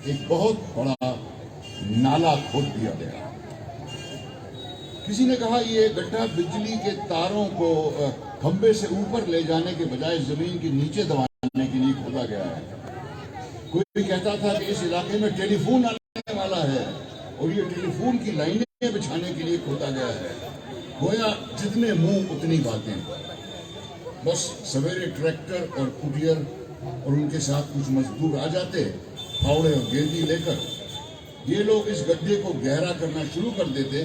एक बहुत बड़ा नाला खोद दिया गया। किसी ने कहा ये गड्ढा बिजली के तारों को खंबे से ऊपर ले जाने के बजाय जमीन के नीचे दबाने के लिए खोदा गया है। कोई भी कहता था कि इस इलाके में टेलीफोन आने वाला है और ये टेलीफोन की लाइनें बिछाने के लिए खोदा गया है। गोया जितने मुंह उतनी बातें। बस सवेरे ट्रैक्टर और कुटियर और उनके साथ कुछ मजदूर आ जाते फावड़े और गेंदी लेकर। ये लोग इस गड्ढे को गहरा करना शुरू कर देते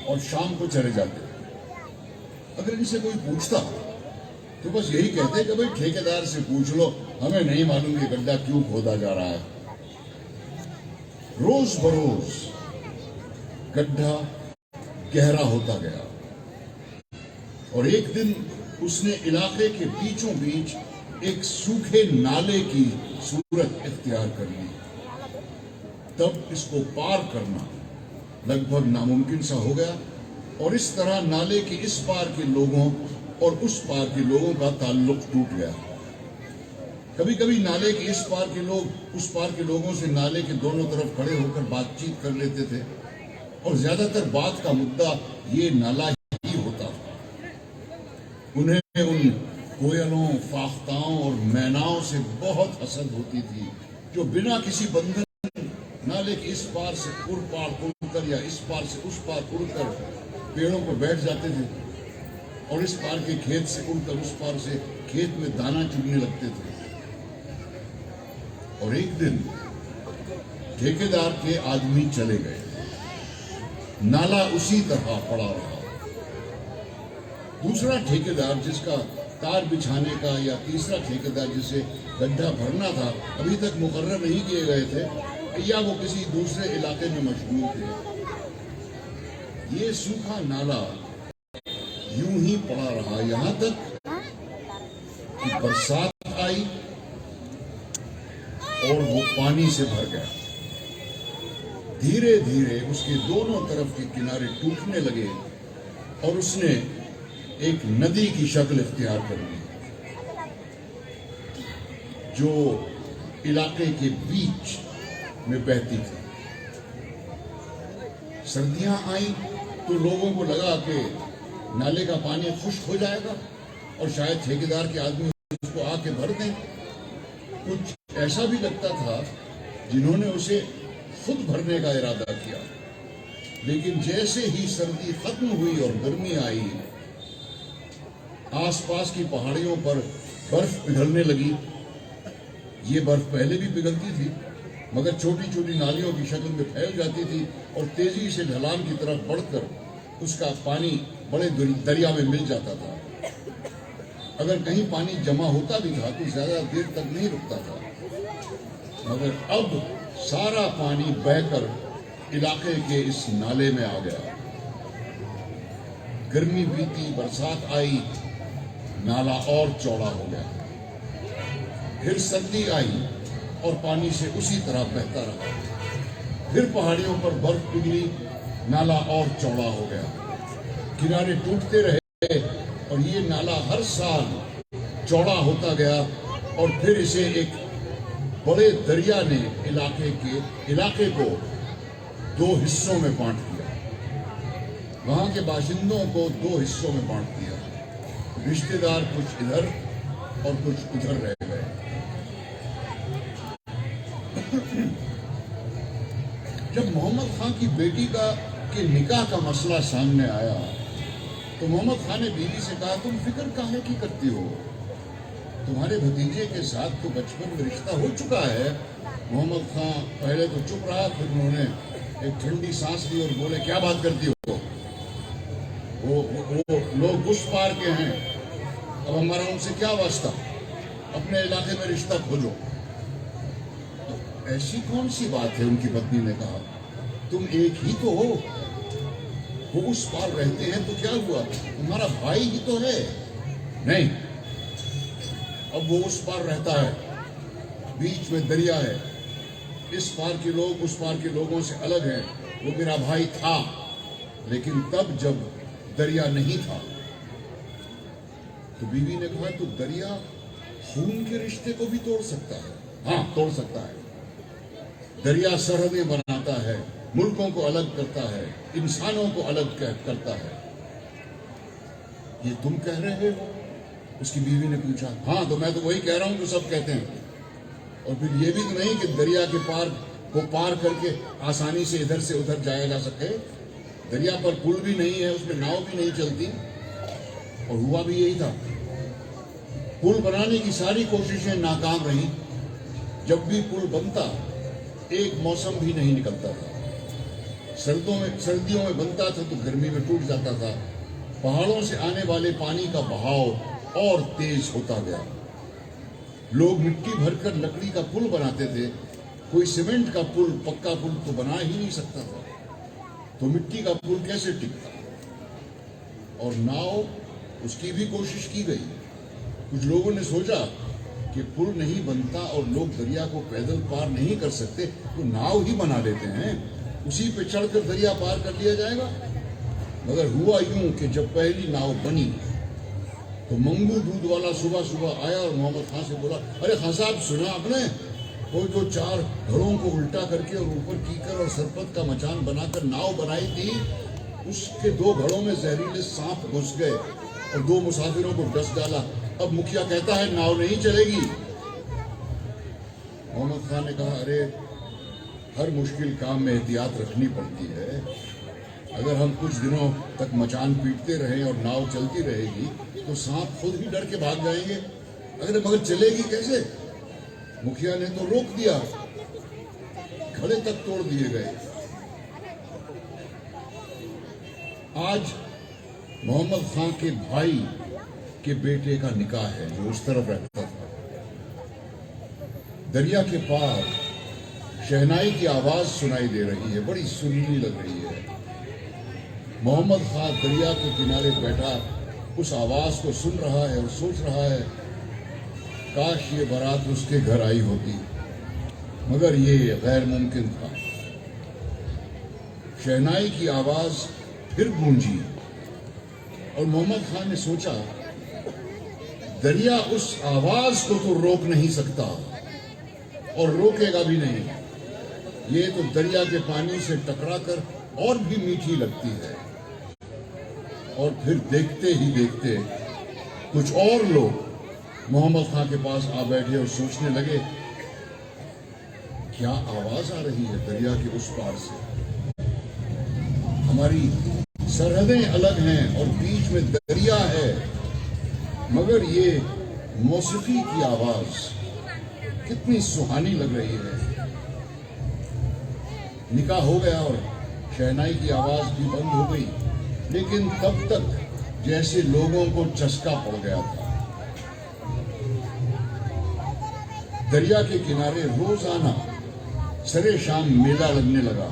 और शाम को चले जाते। अगर इनसे कोई पूछता तो बस यही कहते कि भाई ठेकेदार से पूछ लो, हमें नहीं मालूम ये गड्ढा क्यों खोदा जा रहा है। रोज बरोज गड्ढा गहरा होता गया और एक दिन उसने इलाके के बीचों बीच एक सूखे नाले की सूरत इख्तियार कर ली। तब इसको पार करना लगभग नामुमकिन सा हो गया और इस तरह नाले के इस पार के लोगों और उस पार के लोगों का ताल्लुक टूट गया। कभी कभी नाले के इस पार के लोग उस पार के लोगों से नाले के दोनों तरफ खड़े होकर बातचीत कर लेते थे और ज्यादातर बात का मुद्दा ये नाला ही होता था। उन्हें उन कोयलों, फाख्ताओं और मैनाओं से बहुत हसद होती थी जो बिना किसी बंधन नाले के इस पार से उस पार उड़कर या इस पार से उस पार उड़कर पेड़ों पर बैठ जाते थे और इस पार के खेत से उड़कर उस पार से खेत में दाना चुगने लगते थे। और एक दिन ठेकेदार के आदमी चले गए, नाला उसी तरह पड़ा रहा। दूसरा ठेकेदार जिसका तार बिछाने का या तीसरा ठेकेदार जिसे गड्ढा भरना था अभी तक मुकर्रर नहीं किए गए थे या वो किसी दूसरे इलाके में मशगूल थे। ये सूखा नाला यूं ही पड़ा रहा यहां तक कि बरसात आई और वो पानी से भर गया। धीरे धीरे उसके दोनों तरफ के किनारे टूटने लगे और उसने एक नदी की शक्ल इख्तियार कर ली जो इलाके के बीच में बहती थी। सर्दियां आई तो लोगों को लगा कि नाले का पानी खुश्क हो जाएगा और शायद ठेकेदार के आदमी उसको आके भर दें। कुछ ऐसा भी लगता था जिन्होंने उसे खुद भरने का इरादा किया, लेकिन जैसे ही सर्दी खत्म हुई और गर्मी आई, आसपास की पहाड़ियों पर बर्फ पिघलने लगी। ये बर्फ पहले भी पिघलती थी मगर छोटी छोटी नालियों की शक्ल में फैल जाती थी और तेजी से ढलान की तरफ बढ़कर उसका पानी बड़े दरिया में मिल जाता था। अगर कहीं पानी जमा होता भी था तो ज्यादा देर तक नहीं रुकता था, मगर अब सारा पानी बहकर इलाके के इस नाले में आ गया। गर्मी बीती, बरसात आई, नाला और चौड़ा हो गया। फिर सर्दी आई और पानी से उसी तरह बहता रहा। फिर पहाड़ियों पर बर्फ पिघली, नाला और चौड़ा हो गया। किनारे टूटते रहे और ये नाला हर साल चौड़ा होता गया और फिर इसे एक बड़े दरिया ने इलाके को दो हिस्सों में बांट दिया। वहां के बाशिंदों को दो हिस्सों में बांट दिया। रिश्तेदार कुछ इधर और कुछ उधर रह गए। जब मोहम्मद खान की बेटी के निकाह का मसला सामने आया तो मोहम्मद खान ने बीवी से कहा, तुम फिक्र काहे की करती हो? तुम्हारे भतीजे के साथ तो बचपन में रिश्ता हो चुका है। मोहम्मद खान पहले तो चुप रहा, फिर उन्होंने एक ठंडी सांस ली और बोले, क्या बात करती हो? वो लोग उस पार के हैं, अब हमारा उनसे क्या वास्ता? अपने इलाके में रिश्ता खोजो। तो ऐसी कौन सी बात है? उनकी पत्नी ने कहा, तुम एक ही तो हो, वो उस पार रहते हैं तो क्या हुआ, तुम्हारा भाई ही तो है। नहीं, अब वो उस पार रहता है, बीच में दरिया है, इस पार के लोग उस पार के लोगों से अलग हैं। वो मेरा भाई था, लेकिन तब जब दरिया नहीं था। तो बीवी ने कहा, तो दरिया खून के रिश्ते को भी तोड़ सकता है? हाँ, तोड़ सकता है, दरिया सरहदें बनाता है, मुल्कों को अलग करता है, इंसानों को अलग करता है। ये तुम कह रहे हो? उसकी बीवी ने पूछा। हाँ, तो मैं तो वही कह रहा हूं जो सब कहते हैं। और फिर ये भी तो नहीं कि दरिया के पार को पार करके आसानी से इधर से उधर जाया जा सके। दरिया पर पुल भी नहीं है, उसमें नाव भी नहीं चलती। और हुआ भी यही था। पुल बनाने की सारी कोशिशें नाकाम रहीं। जब भी पुल बनता, एक मौसम भी नहीं निकलता था। सर्दियों में बनता था तो गर्मी में टूट जाता था। पहाड़ों से आने वाले पानी का बहाव और तेज होता गया। लोग मिट्टी भरकर लकड़ी का पुल बनाते थे। कोई सीमेंट का पुल, पक्का पुल तो बना ही नहीं सकता था। तो मिट्टी का पुल कैसे टिकता? और नाव, उसकी भी कोशिश की गई। कुछ लोगों ने सोचा कि पुल नहीं बनता और लोग दरिया को पैदल पार नहीं कर सकते, तो नाव ही बना लेते हैं, उसी पे चढ़कर दरिया पार कर लिया जाएगा। मगर हुआ यूं कि जब पहली नाव बनी तो मंगू दूध वाला सुबह सुबह आया और मोहम्मद खान से बोला, अरे खान साहब, सुना आपने? वो जो 4 घड़ों को उल्टा करके और ऊपर कीकर और सरपत का मचान बनाकर नाव बनाई थी, उसके 2 घड़ों में जहरीले सांप घुस गए और 2 मुसाफिरों को डस डाला। अब मुखिया कहता है नाव नहीं चलेगी। मोहम्मद खान ने कहा, अरे हर मुश्किल काम में एहतियात रखनी पड़ती है। अगर हम कुछ दिनों तक मचान पीटते रहें और नाव चलती रहेगी तो सांप खुद ही डर के भाग जाएंगे। अगर मगर चलेगी कैसे? मुखिया ने तो रोक दिया, घड़े तक तोड़ दिए गए। आज मोहम्मद खान के भाई के बेटे का निकाह है जो उस तरफ रहता था। दरिया के पार शहनाई की आवाज सुनाई दे रही है, बड़ी सुरीली लग रही है। मोहम्मद खान दरिया के किनारे बैठा उस आवाज को सुन रहा है और सोच रहा है, काश ये बारात उसके घर आई होती, मगर ये गैर मुमकिन था। शहनाई की आवाज फिर गूंजी और मोहम्मद खान ने सोचा, दरिया उस आवाज को तो रोक नहीं सकता और रोकेगा भी नहीं। ये तो दरिया के पानी से टकराकर और भी मीठी लगती है। और फिर देखते ही देखते कुछ और लोग मोहम्मद खान के पास आ बैठे और सोचने लगे, क्या आवाज आ रही है दरिया के उस पार से? हमारी सरहदें अलग हैं और बीच में दरिया है, मगर ये मौसीकी की आवाज कितनी सुहानी लग रही है। निकाह हो गया और शहनाई की आवाज भी बंद हो गई, लेकिन तब तक जैसे लोगों को चस्का पड़ गया था। दरिया के किनारे रोजाना सरे शाम मेला लगने लगा।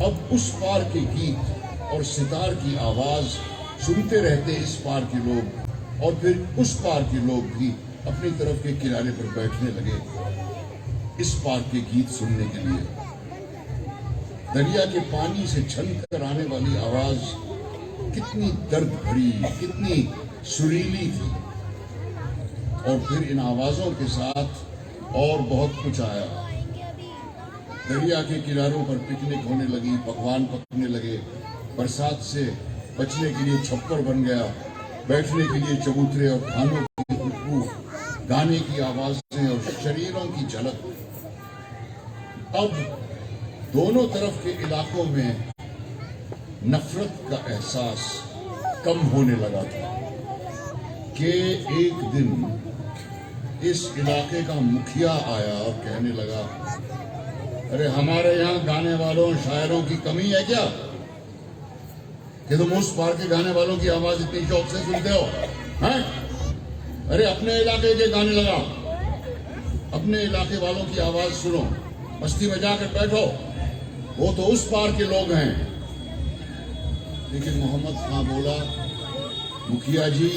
अब उस पार के गीत और सितार की आवाज सुनते रहते इस पार के लोग, और फिर उस पार के लोग भी अपनी तरफ के किनारे पर बैठने लगे इस पार के गीत सुनने के लिए। दरिया के पानी से छनकर आने वाली आवाज कितनी दर्द भरी, कितनी सुरीली थी। और फिर इन आवाजों के साथ और बहुत कुछ आया। दरिया के किनारों पर पिकनिक होने लगी, पकवान पकने लगे, बरसात से बचने के लिए छप्पर बन गया, बैठने के लिए चबूतरे और खानों की खुशबू, गाने की आवाजें और शरीरों की झलक। अब दोनों तरफ के इलाकों में नफरत का एहसास कम होने लगा था कि एक दिन इस इलाके का मुखिया आया और कहने लगा, अरे हमारे यहाँ गाने वालों शायरों की कमी है क्या कि तुम उस पार के गाने वालों की आवाज इतनी शौक से सुनते हो? हैं? अरे अपने इलाके के गाने लगाओ, अपने इलाके वालों की आवाज सुनो, मस्ती में जाकर बैठो, वो तो उस पार के लोग हैं। लेकिन मोहम्मद खान बोला, मुखिया जी,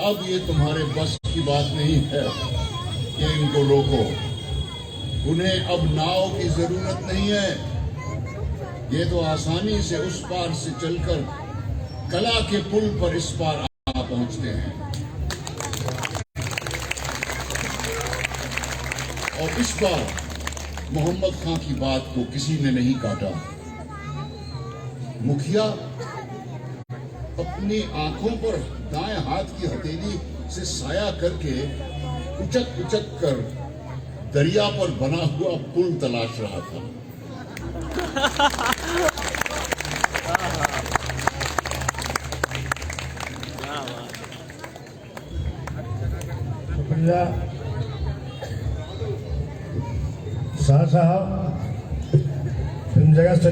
अब ये तुम्हारे बस की बात नहीं है कि इनको रोको। उन्हें अब नाव की जरूरत नहीं है, ये तो आसानी से उस पार से चलकर कला के पुल पर इस पार आ पहुंचते हैं। और इस बार मोहम्मद खां की बात को किसी ने नहीं काटा। मुखिया अपनी आंखों पर दाएं हाथ की हथेली से साया करके उचक उचक कर दरिया पर बना हुआ पुल तलाश रहा था। शुक्रिया शाह साहब। फिल्म जगत से